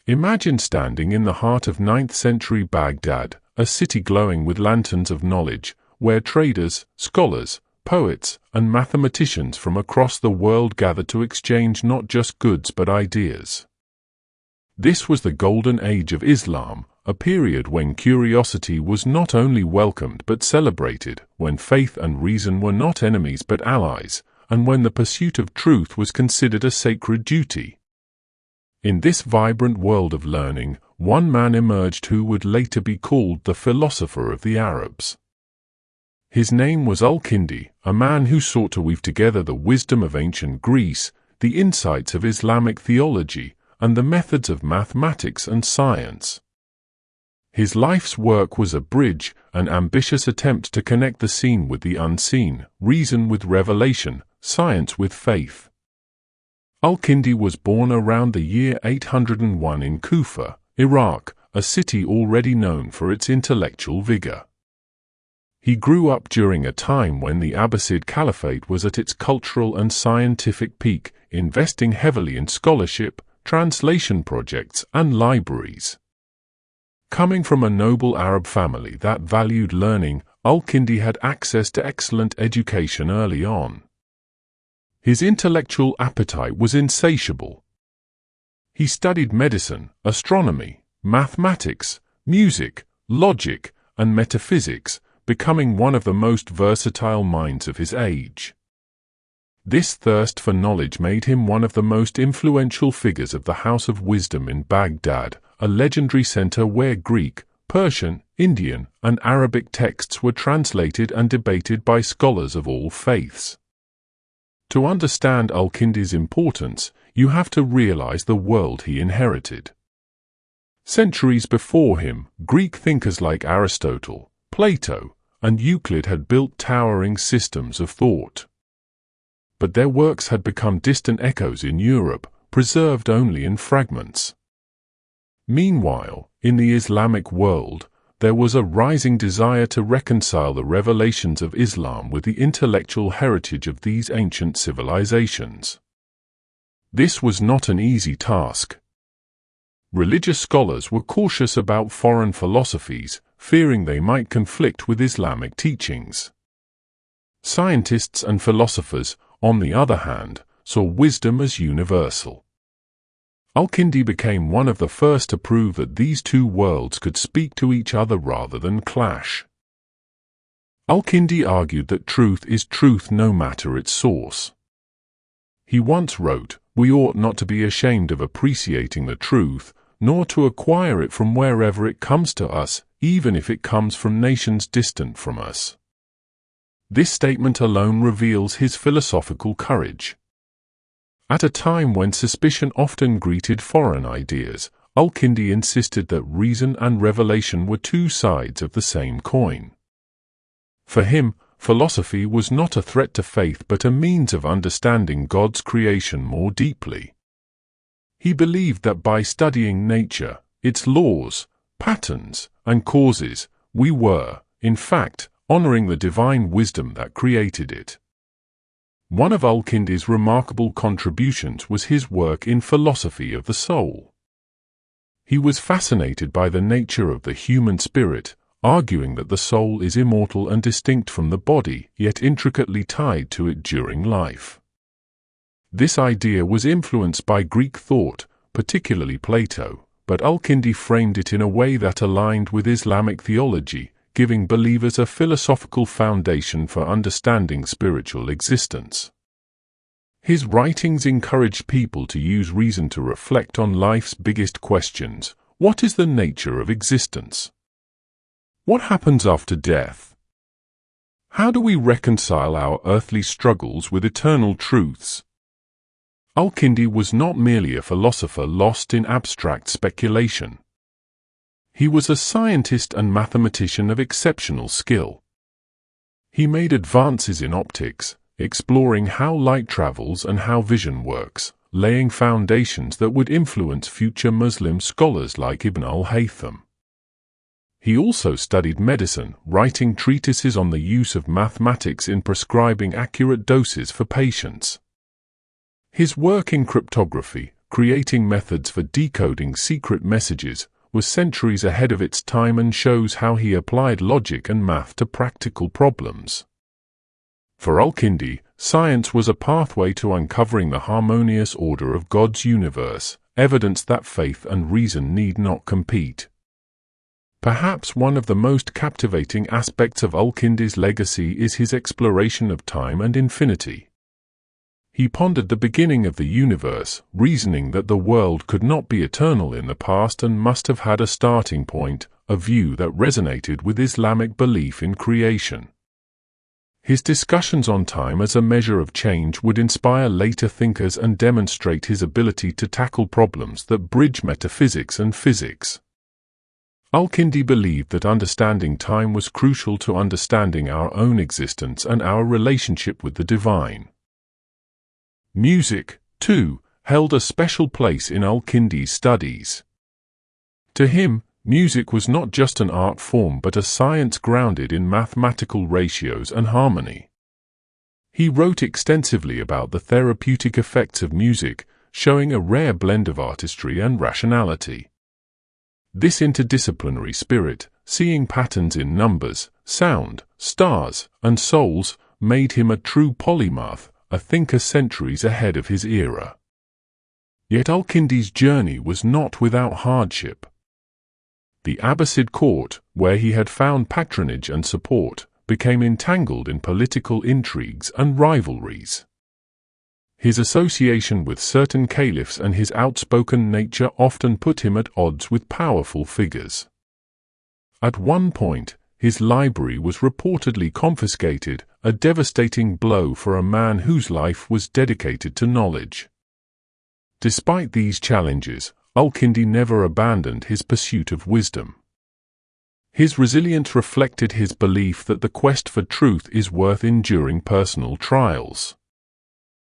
Imagine standing in the heart of 9th century Baghdad, a city glowing with lanterns of knowledge, where traders, scholars, poets, and mathematicians from across the world gathered to exchange not just goods but ideas. This was the Golden Age of Islam, a period when curiosity was not only welcomed but celebrated, when faith and reason were not enemies but allies, and when the pursuit of truth was considered a sacred duty. In this vibrant world of learning, one man emerged who would later be called the philosopher of the Arabs. His name was Al-Kindi, a man who sought to weave together the wisdom of ancient Greece, the insights of Islamic theology, and the methods of mathematics and science. His life's work was a bridge, an ambitious attempt to connect the seen with the unseen, reason with revelation, science with faith. Al-Kindi was born around the year 801 in Kufa, Iraq, a city already known for its intellectual vigor. He grew up during a time when the Abbasid Caliphate was at its cultural and scientific peak, investing heavily in scholarship, translation projects, and libraries. Coming from a noble Arab family that valued learning, Al-Kindi had access to excellent education early on. His intellectual appetite was insatiable. He studied medicine, astronomy, mathematics, music, logic, and metaphysics, becoming one of the most versatile minds of his age. This thirst for knowledge made him one of the most influential figures of the House of Wisdom in Baghdad, a legendary center where Greek, Persian, Indian, and Arabic texts were translated and debated by scholars of all faiths. To understand Al-Kindi's importance, you have to realize the world he inherited. Centuries before him, Greek thinkers like Aristotle, Plato, and Euclid had built towering systems of thought. But their works had become distant echoes in Europe, preserved only in fragments. Meanwhile, in the Islamic world, there was a rising desire to reconcile the revelations of Islam with the intellectual heritage of these ancient civilizations. This was not an easy task. Religious scholars were cautious about foreign philosophies, fearing they might conflict with Islamic teachings. Scientists and philosophers, on the other hand, saw wisdom as universal. Al-Kindi became one of the first to prove that these two worlds could speak to each other rather than clash. Al-Kindi argued that truth is truth no matter its source. He once wrote, "We ought not to be ashamed of appreciating the truth, nor to acquire it from wherever it comes to us, even if it comes from nations distant from us." This statement alone reveals his philosophical courage. At a time when suspicion often greeted foreign ideas, Al-Kindi insisted that reason and revelation were two sides of the same coin. For him, philosophy was not a threat to faith but a means of understanding God's creation more deeply. He believed that by studying nature, its laws, patterns, and causes, we were, in fact, honoring the divine wisdom that created it. One of Al-Kindi's remarkable contributions was his work in philosophy of the soul. He was fascinated by the nature of the human spirit, arguing that the soul is immortal and distinct from the body, yet intricately tied to it during life. This idea was influenced by Greek thought, particularly Plato, but Al-Kindi framed it in a way that aligned with Islamic theology, giving believers a philosophical foundation for understanding spiritual existence. His writings encouraged people to use reason to reflect on life's biggest questions. What is the nature of existence? What happens after death? How do we reconcile our earthly struggles with eternal truths? Al-Kindi was not merely a philosopher lost in abstract speculation. He was a scientist and mathematician of exceptional skill. He made advances in optics, exploring how light travels and how vision works, laying foundations that would influence future Muslim scholars like Ibn al-Haytham. He also studied medicine, writing treatises on the use of mathematics in prescribing accurate doses for patients. His work in cryptography, creating methods for decoding secret messages, was centuries ahead of its time and shows how he applied logic and math to practical problems. For Al-Kindi, science was a pathway to uncovering the harmonious order of God's universe, evidence that faith and reason need not compete. Perhaps one of the most captivating aspects of Al-Kindi's legacy is his exploration of time and infinity. He pondered the beginning of the universe, reasoning that the world could not be eternal in the past and must have had a starting point, a view that resonated with Islamic belief in creation. His discussions on time as a measure of change would inspire later thinkers and demonstrate his ability to tackle problems that bridge metaphysics and physics. Al-Kindi believed that understanding time was crucial to understanding our own existence and our relationship with the divine. Music, too, held a special place in Al-Kindi's studies. To him, music was not just an art form but a science grounded in mathematical ratios and harmony. He wrote extensively about the therapeutic effects of music, showing a rare blend of artistry and rationality. This interdisciplinary spirit, seeing patterns in numbers, sound, stars, and souls, made him a true polymath, a thinker centuries ahead of his era. Yet Al-Kindi's journey was not without hardship. The Abbasid court, where he had found patronage and support, became entangled in political intrigues and rivalries. His association with certain caliphs and his outspoken nature often put him at odds with powerful figures. At one point, his library was reportedly confiscated, a devastating blow for a man whose life was dedicated to knowledge. Despite these challenges, Al-Kindi never abandoned his pursuit of wisdom. His resilience reflected his belief that the quest for truth is worth enduring personal trials.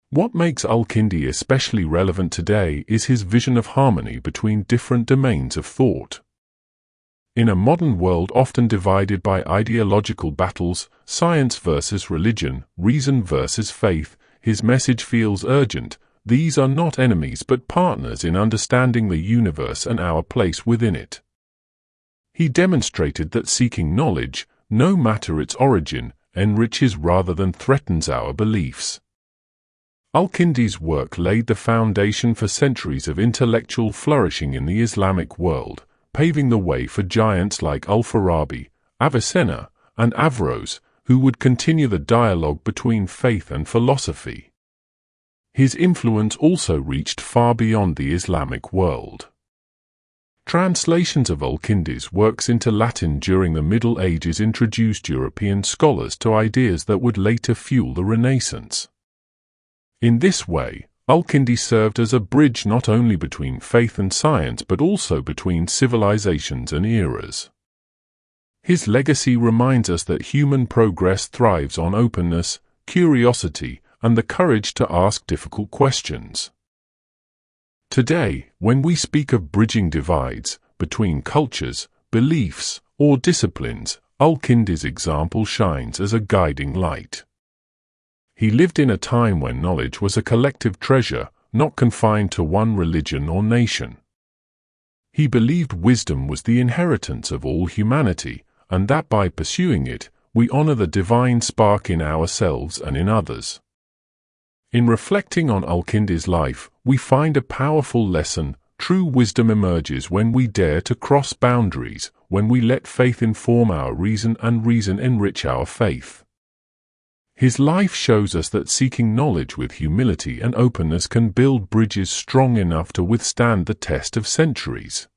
What makes Al-Kindi especially relevant today is his vision of harmony between different domains of thought. In a modern world often divided by ideological battles, science versus religion, reason versus faith, his message feels urgent. These are not enemies but partners in understanding the universe and our place within it. He demonstrated that seeking knowledge, no matter its origin, enriches rather than threatens our beliefs. Al-Kindi's work laid the foundation for centuries of intellectual flourishing in the Islamic world, paving the way for giants like Al-Farabi, Avicenna, and Averroes, who would continue the dialogue between faith and philosophy. His influence also reached far beyond the Islamic world. Translations of Al-Kindi's works into Latin during the Middle Ages introduced European scholars to ideas that would later fuel the Renaissance. In this way, Al-Kindi served as a bridge not only between faith and science but also between civilizations and eras. His legacy reminds us that human progress thrives on openness, curiosity, and the courage to ask difficult questions. Today, when we speak of bridging divides between cultures, beliefs, or disciplines, Al-Kindi's example shines as a guiding light. He lived in a time when knowledge was a collective treasure, not confined to one religion or nation. He believed wisdom was the inheritance of all humanity, and that by pursuing it, we honor the divine spark in ourselves and in others. In reflecting on Al-Kindi's life, we find a powerful lesson. True wisdom emerges when we dare to cross boundaries, when we let faith inform our reason and reason enrich our faith. His life shows us that seeking knowledge with humility and openness can build bridges strong enough to withstand the test of centuries.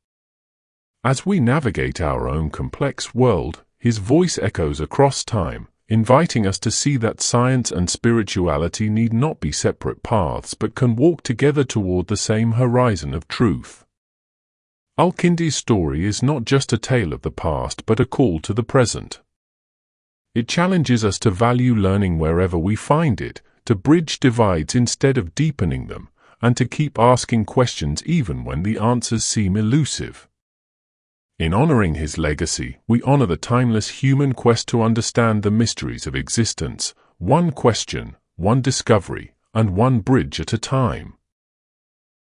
As we navigate our own complex world, his voice echoes across time, inviting us to see that science and spirituality need not be separate paths but can walk together toward the same horizon of truth. Al-Kindi's story is not just a tale of the past but a call to the present. It challenges us to value learning wherever we find it, to bridge divides instead of deepening them, and to keep asking questions even when the answers seem elusive. In honoring his legacy, we honor the timeless human quest to understand the mysteries of existence, one question, one discovery, and one bridge at a time.